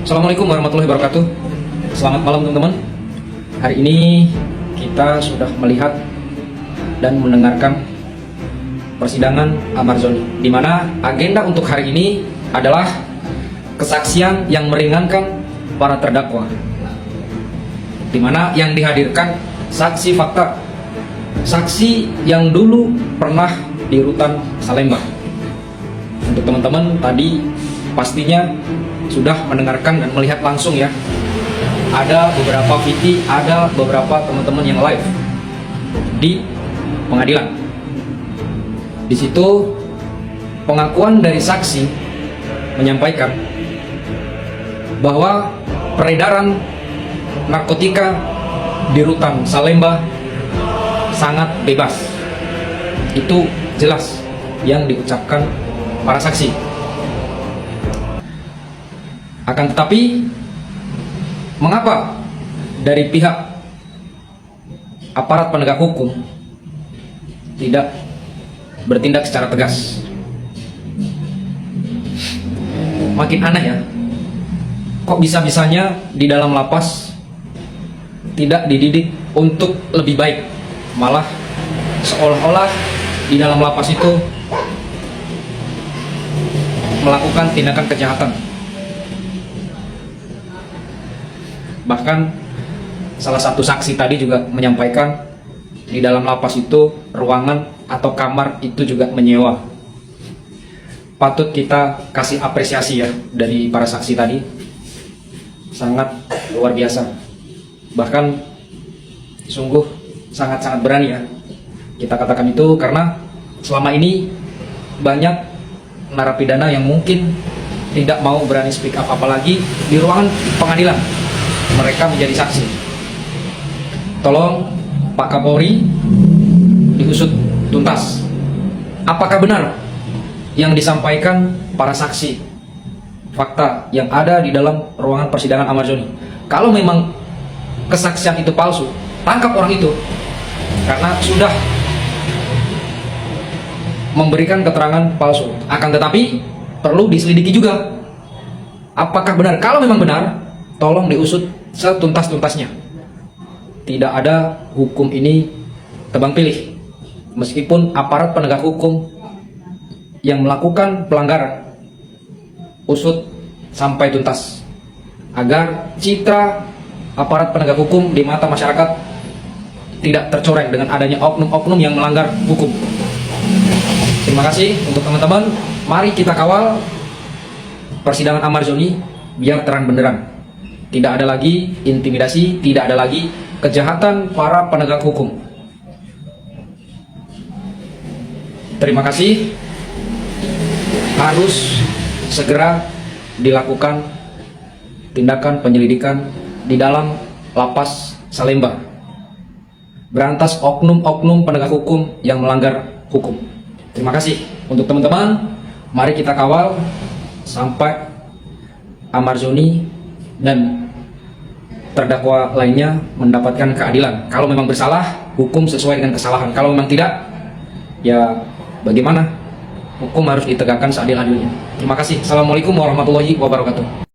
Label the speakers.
Speaker 1: Assalamualaikum warahmatullahi wabarakatuh. Selamat malam teman-teman. Hari ini kita sudah melihat dan mendengarkan persidangan Amarzoni, di mana agenda untuk hari ini adalah kesaksian yang meringankan para terdakwa, di mana yang dihadirkan saksi fakta, saksi yang dulu pernah di rutan Salemba. Untuk teman-teman tadi pastinya sudah mendengarkan dan melihat langsung ya. Ada beberapa VT, ada beberapa teman-teman yang live di pengadilan. Di situ pengakuan dari saksi menyampaikan bahwa peredaran narkotika di rutan Salemba sangat bebas. Itu jelas yang diucapkan para saksi. Akan tetapi, mengapa dari pihak aparat penegak hukum tidak bertindak secara tegas? Makin aneh ya. Kok bisa-bisanya di dalam lapas tidak dididik untuk lebih baik, malah seolah-olah di dalam lapas itu melakukan tindakan kejahatan. Bahkan salah satu saksi tadi juga menyampaikan di dalam lapas itu ruangan atau kamar itu juga menyewa. Patut kita kasih apresiasi ya dari para saksi tadi, sangat luar biasa. Bahkan sungguh sangat-sangat berani ya kita katakan itu, karena selama ini banyak narapidana yang mungkin tidak mau berani speak up, apalagi di ruangan pengadilan mereka menjadi saksi. Tolong Pak Kapolri diusut tuntas. Apakah benar yang disampaikan para saksi fakta yang ada di dalam ruangan persidangan Amarzoni? Kalau memang kesaksian itu palsu, tangkap orang itu, karena sudah memberikan keterangan palsu. Akan tetapi perlu diselidiki juga apakah benar. Kalau memang benar, tolong diusut setuntas-tuntasnya. Tidak ada hukum ini tebang pilih. Meskipun aparat penegak hukum yang melakukan pelanggaran, usut sampai tuntas, agar citra aparat penegak hukum di mata masyarakat tidak tercoreng dengan adanya oknum-oknum yang melanggar hukum. Terima kasih untuk teman-teman. Mari kita kawal persidangan Amarzoni biar terang benderang. Tidak ada lagi intimidasi, tidak ada lagi kejahatan para penegak hukum. Terima kasih. Harus segera dilakukan tindakan penyelidikan di dalam lapas Salemba. Berantas oknum-oknum penegak hukum yang melanggar hukum. Terima kasih untuk teman-teman. Mari kita kawal sampai Amarzoni dan terdakwa lainnya mendapatkan keadilan. Kalau memang bersalah, hukum sesuai dengan kesalahan. Kalau memang tidak, ya bagaimana? Hukum harus ditegakkan seadil-adilnya. Terima kasih. Assalamualaikum warahmatullahi wabarakatuh.